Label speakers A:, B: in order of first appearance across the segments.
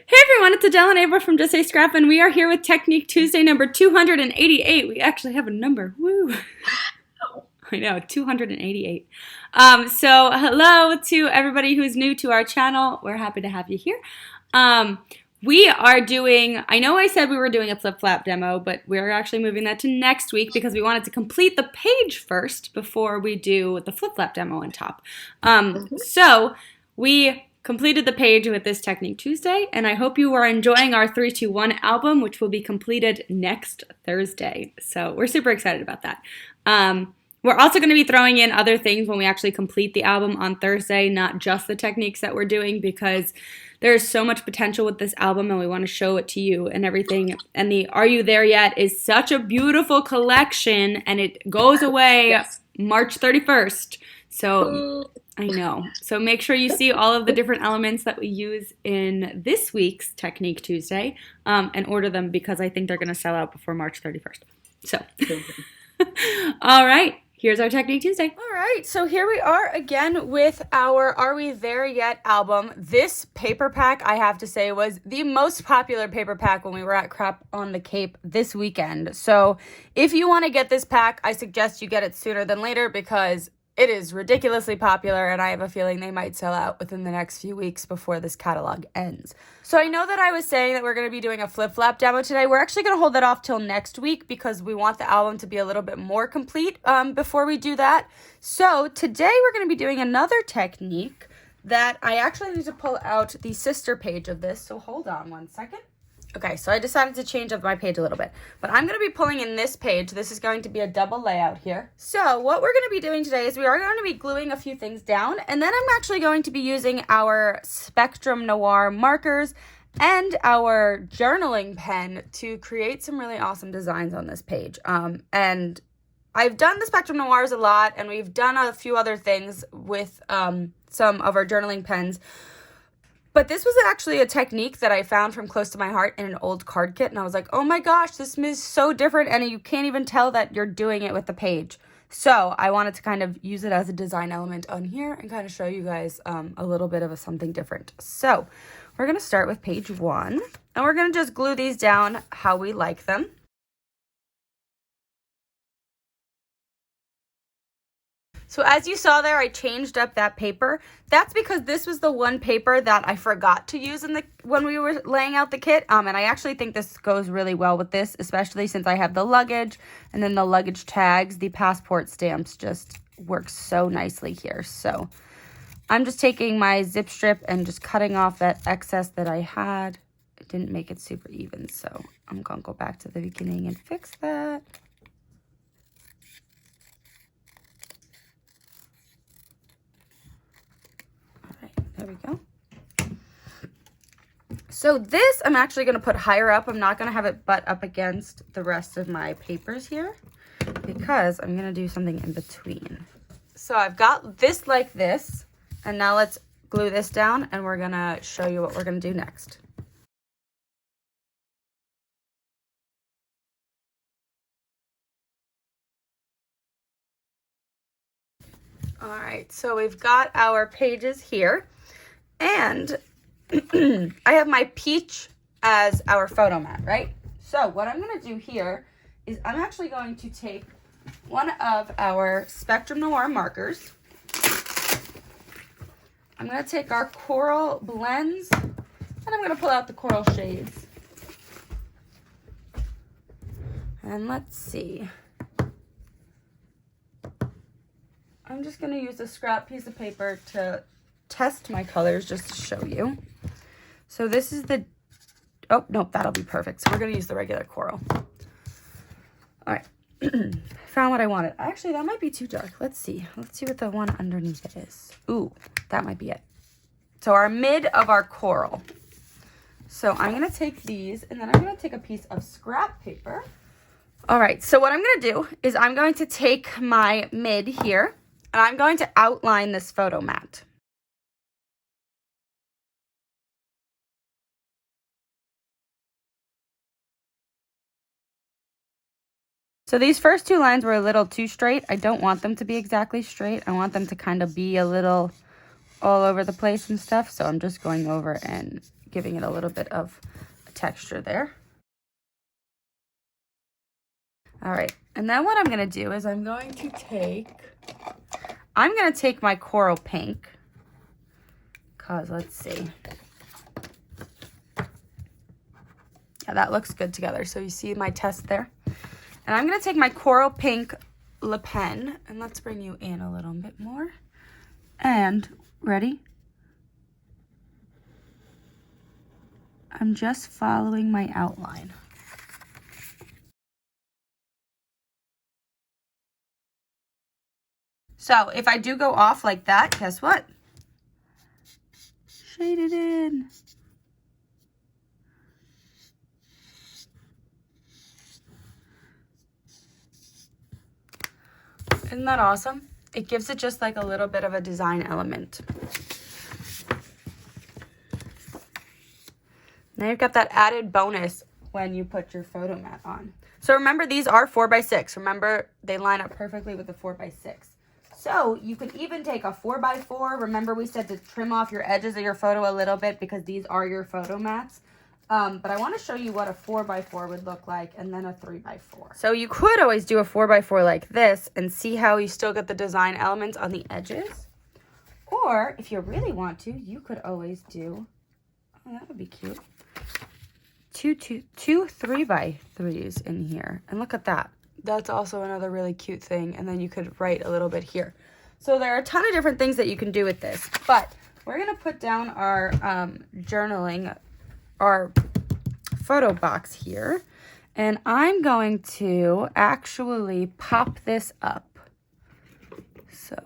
A: Hey everyone, it's Adele and Abra from Just Say Scrap, and we are here with Technique Tuesday number 288. We actually have a number. Woo! I know, 288. So hello to everybody who's new to our channel. We're happy to have you here. We are doing, I know I said we were doing a flip-flap demo, but we're actually moving that to next week because we wanted to complete the page first before we do the flip-flap demo on top. So we completed the page with this Technique Tuesday, and I hope you are enjoying our 321 album, which will be completed next Thursday. So we're super excited about that. We're also going to be throwing in other things when we actually complete the album on Thursday, not just the techniques that we're doing, because there's so much potential with this album and we want to show it to you and everything. And the Are You There Yet is such a beautiful collection, and it goes away March 31st. So I know. So make sure you see all of the different elements that we use in this week's Technique Tuesday and order them, because I think they're going to sell out before March 31st. So, all right. Here's our Technique Tuesday. All right, so here we are again with our Are We There Yet album. This paper pack, I have to say, was the most popular paper pack when we were at Crap on the Cape this weekend. So if you want to get this pack, I suggest you get it sooner than later, because it is ridiculously popular, and I have a feeling they might sell out within the next few weeks before this catalog ends. So I know that I was saying that we're going to be doing a flip-flap demo today. We're actually going to hold that off till next week because we want the album to be a little bit more complete before we do that. So today we're going to be doing another technique that I actually need to pull out the sister page of this. So hold on one second. Okay, so I decided to change up my page a little bit, but I'm going to be pulling in this page. This is going to be a double layout here. So what we're going to be doing today is we are going to be gluing a few things down, and then I'm actually going to be using our Spectrum Noir markers and our journaling pen to create some really awesome designs on this page. And I've done the Spectrum Noirs a lot, and we've done a few other things with some of our journaling pens. But this was actually a technique that I found from close to my heart in an old card kit. And I was like, oh my gosh, this is so different. And you can't even tell that you're doing it with the page. So I wanted to kind of use it as a design element on here and kind of show you guys a little bit of something different. So we're going to start with page 1. And we're going to just glue these down how we like them. So as you saw there, I changed up that paper. That's because this was the one paper that I forgot to use when we were laying out the kit. And I actually think this goes really well with this, especially since I have the luggage and then the luggage tags. The passport stamps just work so nicely here. So I'm just taking my zip strip and just cutting off that excess that I had. It didn't make it super even, so I'm going to go back to the beginning and fix that. There we go. So this I'm actually going to put higher up. I'm not going to have it butt up against the rest of my papers here because I'm going to do something in between. So I've got this like this, and now let's glue this down and we're going to show you what we're going to do next. All right, so we've got our pages here. And I have my peach as our photo mat, right? So what I'm going to do here is I'm actually going to take one of our Spectrum Noir markers. I'm going to take our coral blends, and I'm going to pull out the coral shades. And let's see. I'm just going to use a scrap piece of paper to test my colors just to show you. So this is the, oh, nope, that'll be perfect. So we're going to use the regular coral. All right. Found what I wanted. Actually, that might be too dark. Let's see. Let's see what the one underneath it is. Ooh, that might be it. So our mid of our coral. So I'm going to take these, and then I'm going to take a piece of scrap paper. All right. So what I'm going to do is I'm going to take my mid here, and I'm going to outline this photo mat. So these first two lines were a little too straight. I don't want them to be exactly straight. I want them to kind of be a little all over the place and stuff. So I'm just going over and giving it a little bit of texture there. All right, and then what I'm gonna do is I'm gonna take my coral pink, cause let's see. Yeah, that looks good together. So you see my test there. And I'm gonna take my coral pink Le Pen, and let's bring you in a little bit more. And, ready? I'm just following my outline. So if I do go off like that, guess what? Shade it in. Isn't that awesome? It gives it just like a little bit of a design element. Now you've got that added bonus when you put your photo mat on. So remember, these are 4x6. Remember, they line up perfectly with the 4x6. So you could even take a 4x4. Remember, we said to trim off your edges of your photo a little bit because these are your photo mats. But I want to show you what a 4x4 would look like, and then a 3x4. So you could always do a 4x4 like this and see how you still get the design elements on the edges. Or if you really want to, you could always do, oh, that would be cute, two 3x3s in here. And look at that. That's also another really cute thing. And then you could write a little bit here. So there are a ton of different things that you can do with this. But we're going to put down our journaling, our photo box here, and I'm going to actually pop this up. So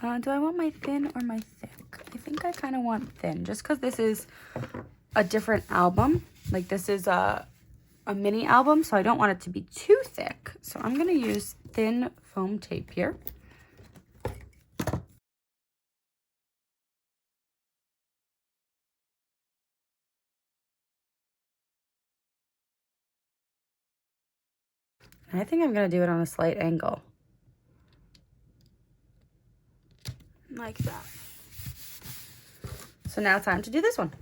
A: do I want my thin or my thick? I think I kind of want thin, just because this is a different album. Like, this is a mini album, so I don't want it to be too thick. So I'm going to use thin foam tape here. I think I'm going to do it on a slight angle. Like that. So now it's time to do this one.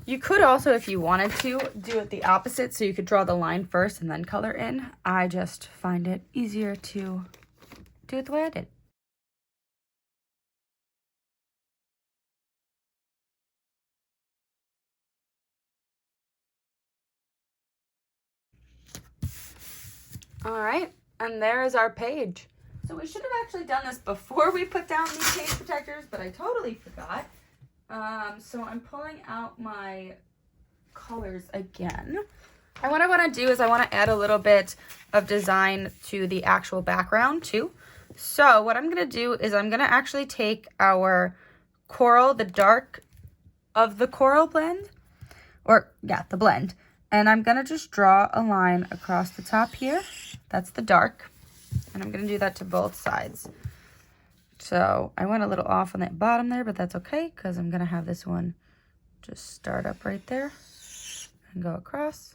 A: You could also, if you wanted to, do it the opposite, so you could draw the line first and then color in. I just find it easier to do it the way I did. All right, and there is our page. So we should have actually done this before we put down these page protectors, but I totally forgot. So I'm pulling out my colors again. And what I want to do is I want to add a little bit of design to the actual background too. So what I'm going to do is I'm going to actually take our coral, the dark of the coral blend, or yeah, the blend. And I'm going to just draw a line across the top here. That's the dark. And I'm going to do that to both sides. So I went a little off on that bottom there, but that's okay because I'm going to have this one just start up right there and go across.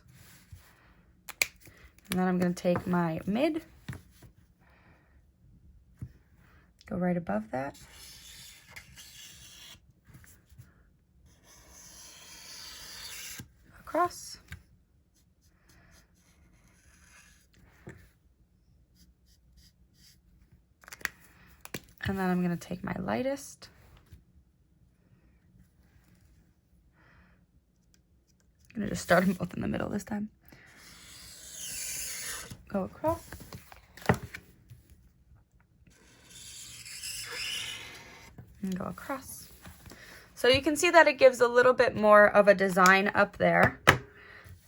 A: And then I'm going to take my mid, go right above that. Across. And then I'm going to take my lightest. I'm going to just start them both in the middle this time. Go across. And go across. So you can see that it gives a little bit more of a design up there.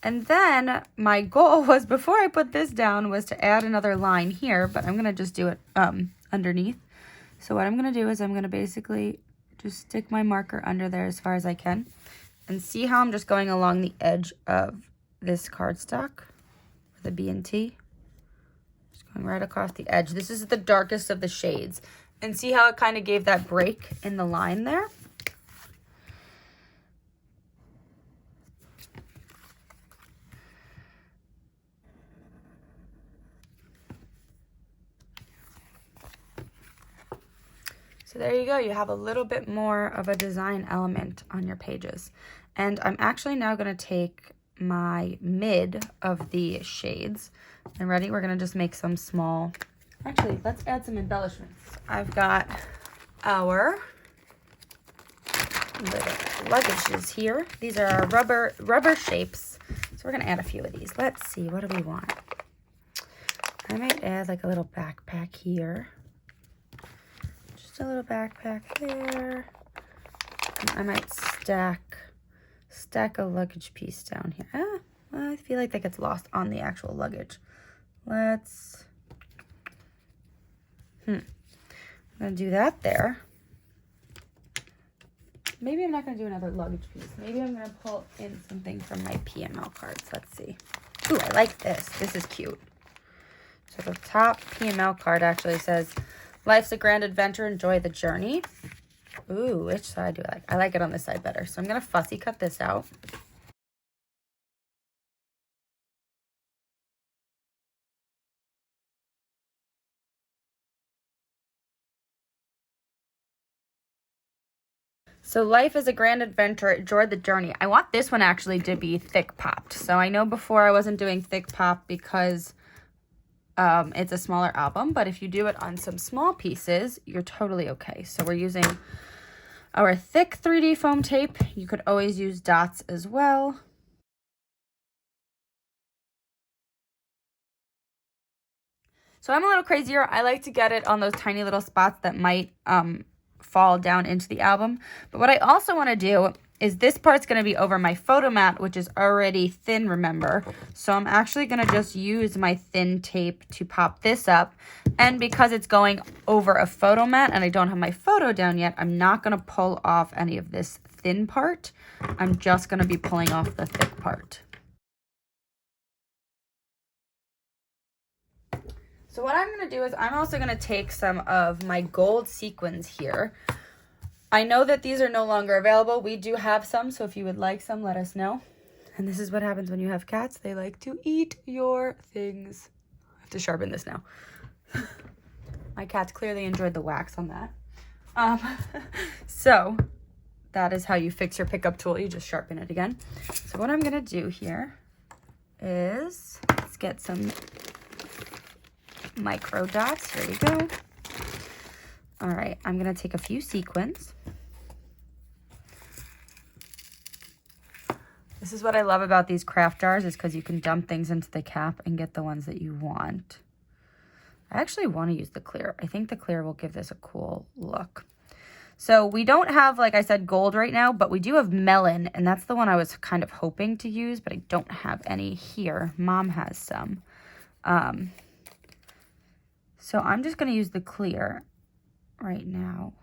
A: And then my goal was, before I put this down, was to add another line here, but I'm going to just do it underneath. So what I'm going to do is I'm going to basically just stick my marker under there as far as I can. And see how I'm just going along the edge of this cardstock with a B&T. Just going right across the edge. This is the darkest of the shades. And see how it kind of gave that break in the line there? So there you go. You have a little bit more of a design element on your pages. And I'm actually now going to take my mid of the shades. And ready? We're going to just make some small... Actually, let's add some embellishments. I've got our little luggages here. These are our rubber shapes. So we're going to add a few of these. Let's see. What do we want? I might add like a little backpack here. Just a little backpack there. And I might stack a luggage piece down here. I feel like that gets lost on the actual luggage. Let's... I'm going to do that there. Maybe I'm not going to do another luggage piece. Maybe I'm going to pull in something from my PML cards. Let's see. Ooh, I like this. This is cute. So the top PML card actually says, life's a grand adventure, enjoy the journey. Ooh, which side do I like? I like it on this side better. So I'm going to fussy cut this out. So life is a grand adventure, enjoy the journey. I want this one actually to be thick popped. So I know before I wasn't doing thick pop because it's a smaller album, but if you do it on some small pieces, you're totally okay. So we're using our thick 3D foam tape. You could always use dots as well. So I'm a little crazier. I like to get it on those tiny little spots that might fall down into the album. But what I also want to do is this part's going to be over my photo mat, which is already thin, remember. So I'm actually going to just use my thin tape to pop this up. And because it's going over a photo mat and I don't have my photo down yet, I'm not going to pull off any of this thin part. I'm just going to be pulling off the thick part. So what I'm going to do is I'm also going to take some of my gold sequins here. I know that these are no longer available. We do have some, so if you would like some, let us know. And this is what happens when you have cats. They like to eat your things. I have to sharpen this now. My cats clearly enjoyed the wax on that. So that is how you fix your pickup tool. You just sharpen it again. So what I'm going to do here is let's get some micro dots. Here we go. All right, I'm going to take a few sequins. This is what I love about these craft jars is because you can dump things into the cap and get the ones that you want. I actually want to use the clear. I think the clear will give this a cool look. So we don't have, like I said, gold right now, but we do have melon, and that's the one I was kind of hoping to use, but I don't have any here. Mom has some. So I'm just going to use the clear right now.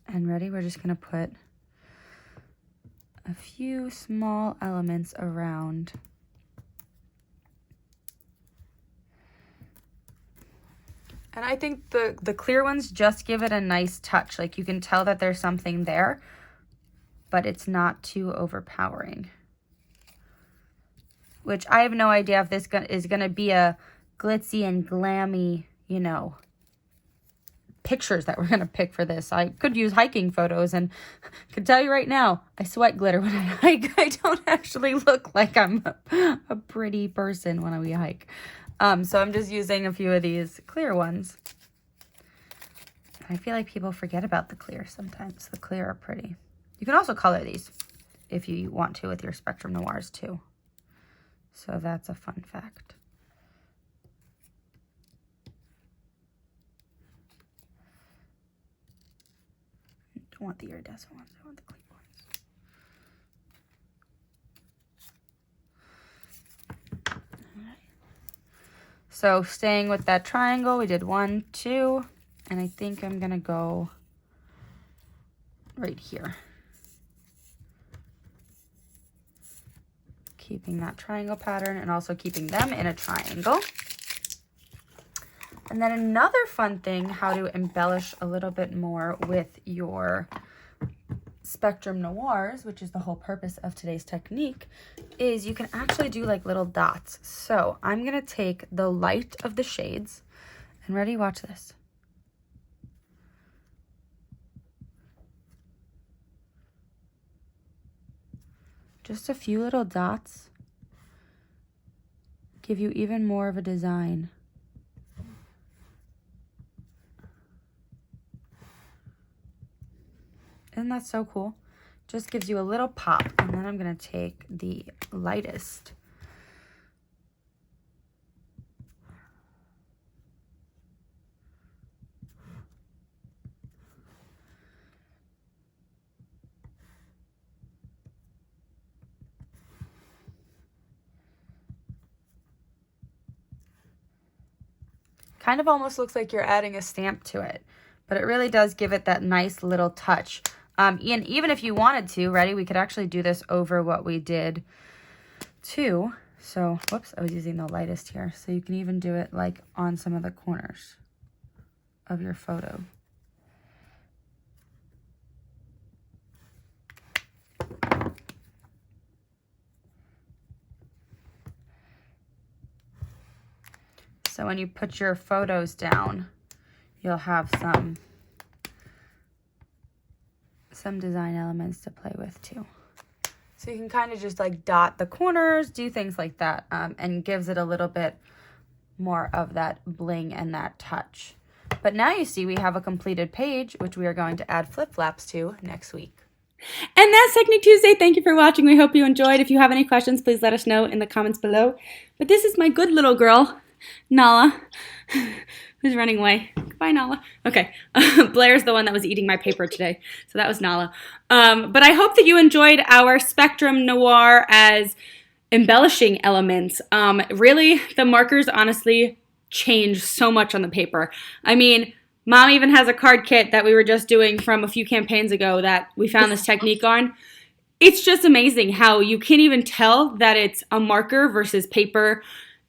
A: And ready? We're just going to put a few small elements around. And I think the clear ones just give it a nice touch. Like you can tell that there's something there, but it's not too overpowering. Which I have no idea if this is going to be a glitzy and glammy, you know, pictures that we're going to pick for this. I could use hiking photos, and I can tell you right now, I sweat glitter when I hike. I don't actually look like I'm a pretty person when we hike. So I'm just using a few of these clear ones. I feel like people forget about the clear sometimes. The clear are pretty. You can also color these if you want to with your Spectrum Noirs too. So that's a fun fact. I don't want the iridescent ones. I want the clear ones. All right. So staying with that triangle, we did 1, 2, and I think I'm gonna go right here. Keeping that triangle pattern and also keeping them in a triangle. And then another fun thing, how to embellish a little bit more with your Spectrum Noirs, which is the whole purpose of today's technique, is you can actually do like little dots. So I'm going to take the light of the shades, and ready, watch this. just a few little dots give you even more of a design. Isn't that so cool? Just gives you a little pop. And then I'm going to take the lightest. Kind of almost looks like you're adding a stamp to it, but it really does give it that nice little touch. And even if you wanted to, ready, we could actually do this over what we did too. So, whoops, I was using the lightest here. So you can even do it like on some of the corners of your photo. So when you put your photos down, you'll have some design elements to play with too. So you can kind of just like dot the corners, do things like that, and gives it a little bit more of that bling and that touch. But now you see we have a completed page, which we are going to add flip-flaps to next week. And that's Technique Tuesday. Thank you for watching. We hope you enjoyed. If you have any questions, please let us know in the comments below. But this is my good little girl, Nala, who's running away. Goodbye, Nala. Okay, Blair's the one that was eating my paper today, so that was Nala. But I hope that you enjoyed our Spectrum Noir as embellishing elements. Really, the markers honestly change so much on the paper. I mean, Mom even has a card kit that we were just doing from a few campaigns ago that we found this technique on. It's just amazing how you can't even tell that it's a marker versus paper.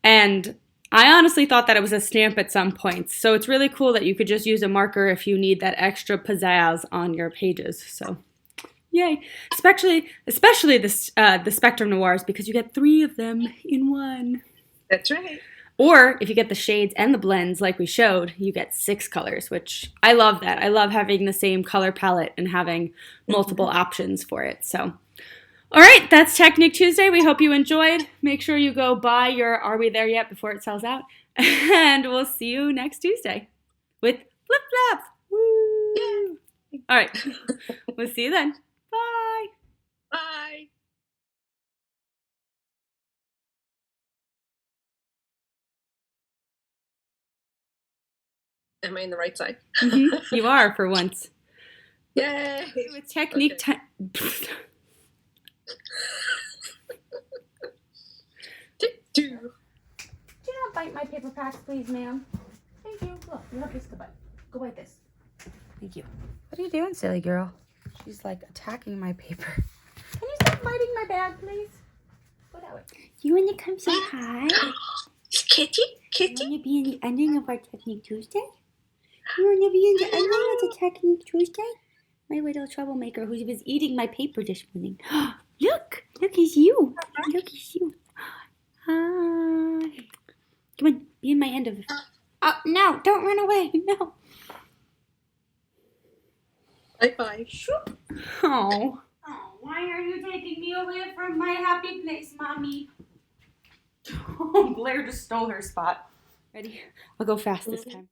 A: And I honestly thought that it was a stamp at some points. So it's really cool that you could just use a marker if you need that extra pizzazz on your pages. So yay. Especially the Spectrum Noirs, because you get 3 of them in one.
B: That's right.
A: Or if you get the shades and the blends like we showed, you get 6 colors, which I love that. I love having the same color palette and having multiple options for it. So, all right, that's Technique Tuesday. We hope you enjoyed. Make sure you go buy your Are We There Yet before it sells out. And we'll see you next Tuesday with Flip Flaps. Woo!
B: Yay!
A: All right, we'll see you then. Bye.
B: Bye. Am I in the right side?
A: Mm-hmm. You are for once.
B: Yay!
A: With Technique
B: Okay.
A: Do not bite my paper packs, please, ma'am. Thank you. Look, you have this to bite. Go bite this. Thank you. What are you doing, silly girl? She's like attacking my paper. Can you stop biting my bag, please? Go that way. You want to come say hi?
B: Kitty?
A: You want to be in the ending of our Technique Tuesday? You want to be in the ending of the Technique Tuesday? My little troublemaker who was eating my paper this morning. Look! Look, it's you. Look, it's you. Hi. Come on, be in my end of it. Oh, no, don't run away. No.
B: Bye-bye.
A: Oh. Oh, why are you taking me away from my happy place, Mommy? Oh, Blair just stole her spot. Ready? I'll go fast this time.